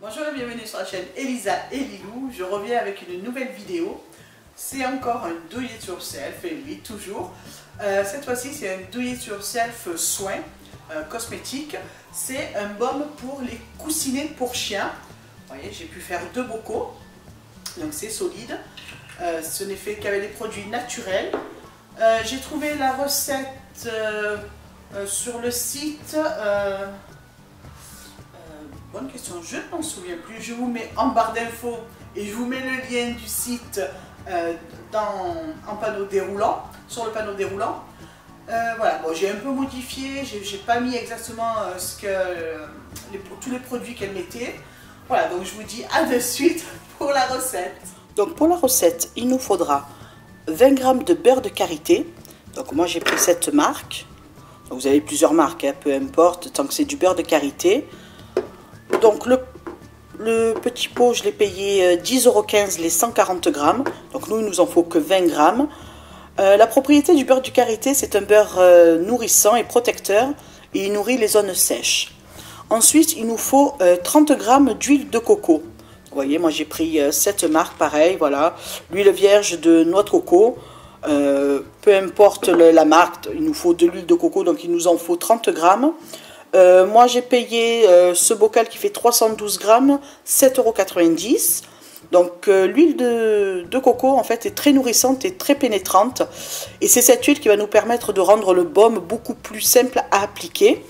Bonjour et bienvenue sur la chaîne Elisa et Lilou. Je reviens avec une nouvelle vidéo. C'est encore un do it yourself, et oui, toujours. Cette fois-ci, c'est un do it yourself soin cosmétique. C'est un baume pour les coussinets pour chiens. Vous voyez, j'ai pu faire 2 bocaux. Donc c'est solide. Ce n'est fait qu'avec des produits naturels. J'ai trouvé la recette sur le site. Bonne question, je ne m'en souviens plus. Je vous mets en barre d'infos et je vous mets le lien du site en panneau déroulant, sur le panneau déroulant. Voilà, bon, j'ai un peu modifié, j'ai pas mis exactement tous les produits qu'elle mettait. Voilà, donc je vous dis à de suite pour la recette. Donc pour la recette, il nous faudra 20 g de beurre de karité. Donc moi j'ai pris cette marque. Donc, vous avez plusieurs marques, hein, peu importe, tant que c'est du beurre de karité. Donc le petit pot, je l'ai payé 10,15 € les 140 g. Donc nous, il nous en faut que 20 g. La propriété du beurre du karité, c'est un beurre nourrissant et protecteur. Et il nourrit les zones sèches. Ensuite, il nous faut 30 g d'huile de coco. Vous voyez, moi j'ai pris cette marque, pareil, voilà. L'huile vierge de noix de coco. Peu importe la marque, il nous faut de l'huile de coco, donc il nous en faut 30 g. Moi j'ai payé ce bocal qui fait 312 g, 7,90 €. Donc l'huile de coco en fait est très nourrissante et très pénétrante. Et c'est cette huile qui va nous permettre de rendre le baume beaucoup plus simple à appliquer.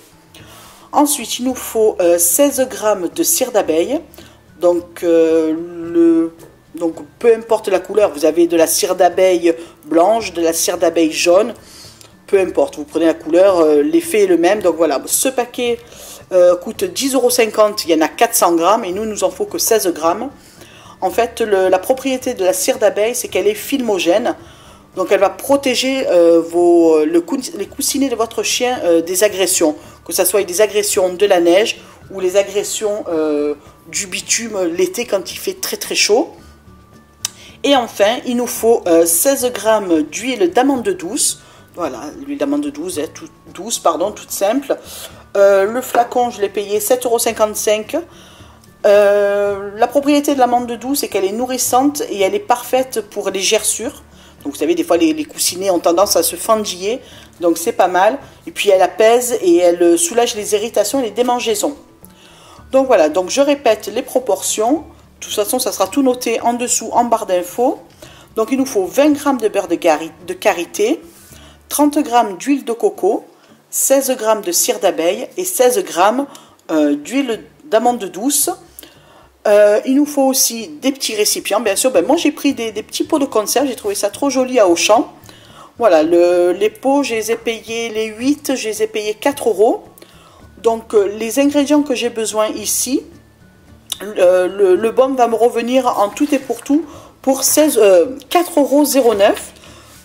Ensuite il nous faut 16 g de cire d'abeille. Donc peu importe la couleur, vous avez de la cire d'abeille blanche, de la cire d'abeille jaune. Peu importe, vous prenez la couleur, l'effet est le même. Donc voilà, ce paquet coûte 10,50 €, il y en a 400 g et nous, il nous en faut que 16 g. En fait, la propriété de la cire d'abeille, c'est qu'elle est filmogène. Donc elle va protéger les coussinets de votre chien des agressions. Que ce soit des agressions de la neige ou les agressions du bitume l'été quand il fait très très chaud. Et enfin, il nous faut 16 g d'huile d'amande douce. Voilà, l'huile d'amande douce, toute simple. Le flacon, je l'ai payé 7,55 €. La propriété de l'amande douce, c'est qu'elle est nourrissante et elle est parfaite pour les gerçures. Donc vous savez, des fois, les coussinets ont tendance à se fendiller. Donc c'est pas mal. Et puis elle apaise et elle soulage les irritations et les démangeaisons. Donc voilà, donc je répète les proportions. De toute façon, ça sera tout noté en dessous, en barre d'infos. Donc il nous faut 20 g de beurre de karité, 30 g d'huile de coco, 16 g de cire d'abeille et 16 g d'huile d'amande douce. Il nous faut aussi des petits récipients, bien sûr. Moi j'ai pris des petits pots de conserve, j'ai trouvé ça trop joli à Auchan. Voilà, les pots, je les ai payés, les 8, je les ai payés 4 €. Donc les ingrédients que j'ai besoin ici, le baume va me revenir en tout et pour tout pour 4,09 €.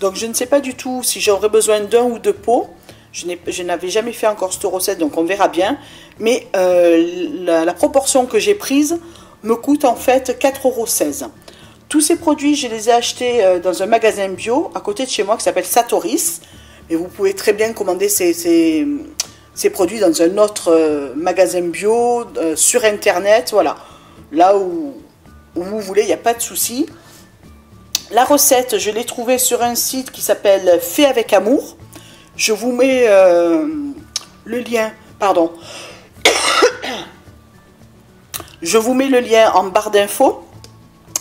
Donc je ne sais pas du tout si j'aurais besoin d'un ou deux pots. Je n'avais jamais fait encore cette recette, donc on verra bien. Mais la proportion que j'ai prise me coûte en fait 4,16 €. Tous ces produits, je les ai achetés dans un magasin bio à côté de chez moi qui s'appelle Satoris. Et vous pouvez très bien commander ces produits dans un autre magasin bio, sur internet, voilà. Là où vous voulez, il n'y a pas de souci. La recette, je l'ai trouvée sur un site qui s'appelle Fait avec amour. Je vous mets le lien, pardon. Je vous mets le lien en barre d'infos.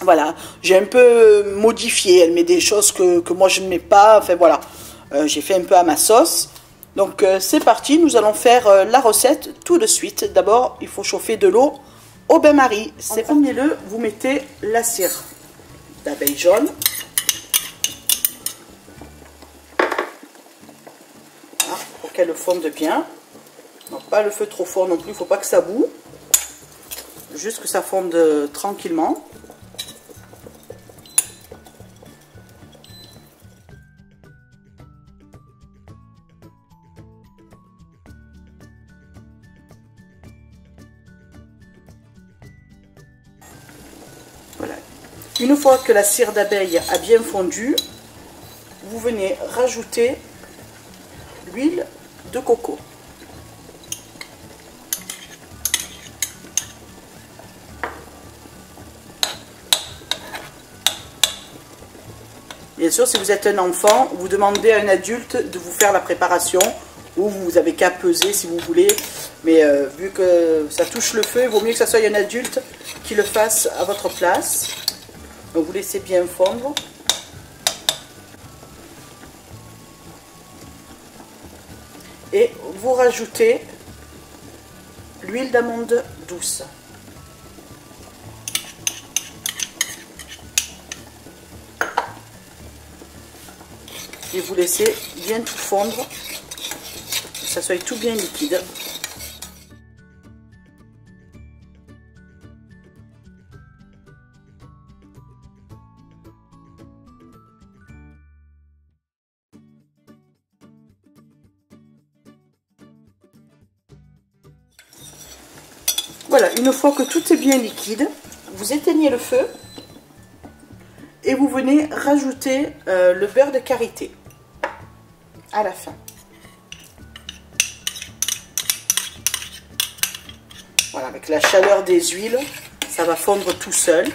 Voilà, j'ai un peu modifié. Elle met des choses que moi je ne mets pas. Enfin voilà, j'ai fait un peu à ma sauce. Donc c'est parti, nous allons faire la recette tout de suite. D'abord, il faut chauffer de l'eau au bain-marie. En premier lieu, vous mettez la cire d'abeille jaune. Voilà, pour qu'elle fonde bien. Donc pas le feu trop fort non plus, il ne faut pas que ça boue. Juste que ça fonde tranquillement. Voilà. Une fois que la cire d'abeille a bien fondu, vous venez rajouter l'huile de coco. Bien sûr, si vous êtes un enfant, vous demandez à un adulte de vous faire la préparation, ou vous avez qu'à peser si vous voulez. Mais vu que ça touche le feu, il vaut mieux que ce soit un adulte qui le fasse à votre place. Donc vous laissez bien fondre. Et vous rajoutez l'huile d'amande douce. Et vous laissez bien tout fondre, que ça soit tout bien liquide. Voilà, une fois que tout est bien liquide, vous éteignez le feu et vous venez rajouter le beurre de karité à la fin. Voilà, avec la chaleur des huiles, ça va fondre tout seul.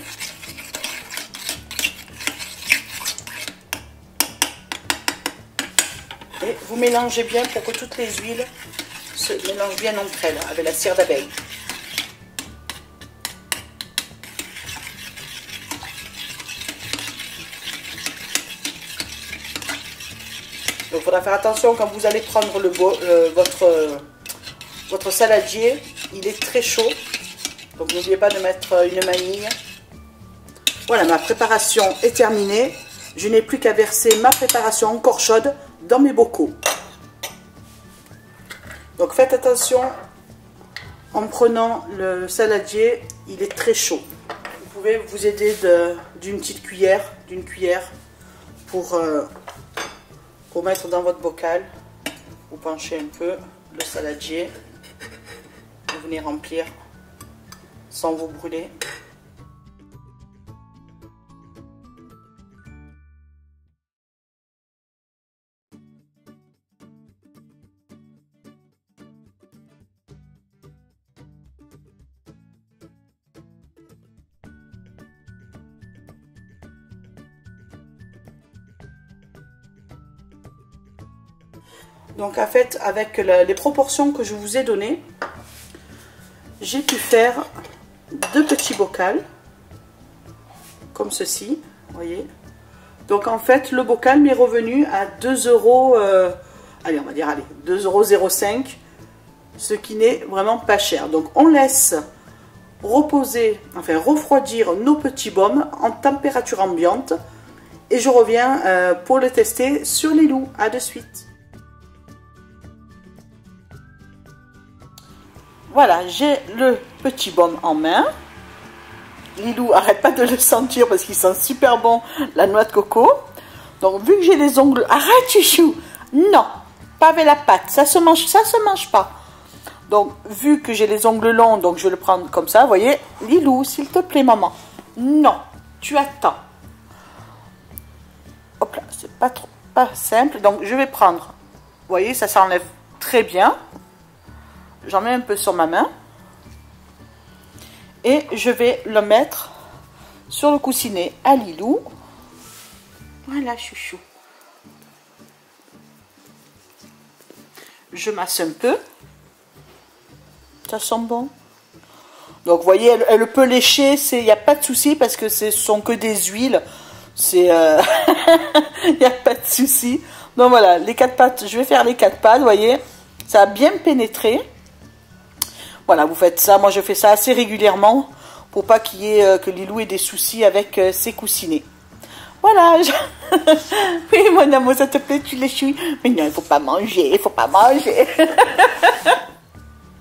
Et vous mélangez bien pour que toutes les huiles se mélangent bien entre elles avec la cire d'abeille. Donc il faudra faire attention quand vous allez prendre votre saladier, il est très chaud. Donc n'oubliez pas de mettre une manille. Voilà, ma préparation est terminée. Je n'ai plus qu'à verser ma préparation encore chaude dans mes bocaux. Donc faites attention en prenant le saladier, il est très chaud. Vous pouvez vous aider d'une petite cuillère, pour mettre dans votre bocal. Vous penchez un peu le saladier. Vous venez remplir sans vous brûler. Donc en fait, avec les proportions que je vous ai données, j'ai pu faire 2 petits bocals, comme ceci, voyez. Donc en fait, le bocal m'est revenu à 2 €, allez, on va dire, allez, 2,05 €, ce qui n'est vraiment pas cher. Donc on laisse reposer, enfin refroidir nos petits baumes en température ambiante, et je reviens pour le tester sur Lilou. À de suite. Voilà, j'ai le petit baume en main. Lilou arrête pas de le sentir parce qu'il sent super bon la noix de coco. Donc vu que j'ai les ongles, arrête chouchou. Non, pas avec la pâte, ça se mange pas. Donc vu que j'ai les ongles longs, donc je vais le prendre comme ça, vous voyez. Lilou, s'il te plaît maman. Non, tu attends. Hop là, c'est pas simple. Donc je vais prendre, vous voyez, ça s'enlève très bien. J'en mets un peu sur ma main. Et je vais le mettre sur le coussinet à Lilou. Voilà, chouchou. Je masse un peu. Ça sent bon. Donc, vous voyez, elle peut lécher. Il n'y a pas de souci parce que ce sont que des huiles. Il n'y a pas de souci. Donc, voilà, les 4 pattes. Je vais faire les 4 pattes, vous voyez. Ça a bien pénétré. Voilà, vous faites ça. Moi, je fais ça assez régulièrement pour pas qu'il y ait que Lilou ait des soucis avec ses coussinets. Voilà. Oui, mon amour, ça te plaît, tu les chouilles. Mais non, il faut pas manger, il faut pas manger.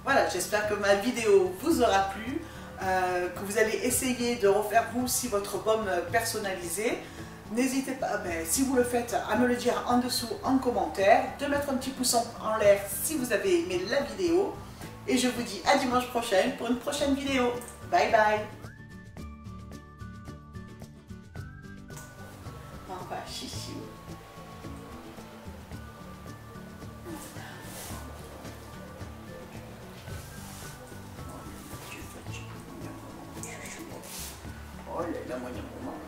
Voilà, j'espère que ma vidéo vous aura plu, que vous allez essayer de refaire vous aussi votre baume personnalisé. N'hésitez pas, si vous le faites, à me le dire en dessous en commentaire, de mettre un petit pouce en l'air si vous avez aimé la vidéo. Et je vous dis à dimanche prochain pour une prochaine vidéo. Bye bye. Au revoir, chichi. Oh là là, maman,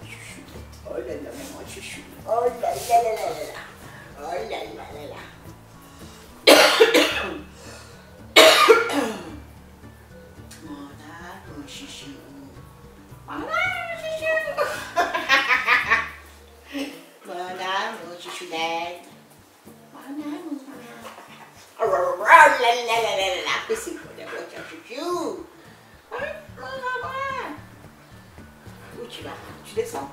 chouchou. Oh là là, maman, chouchou. Oh là là là là là. Oh là là là là. Mon chouchou. Mon chouchou. Mon chouchou d'aide. Mon oh là là là là là. C'est quoi d'abord, chouchou? Où tu vas? Tu descends?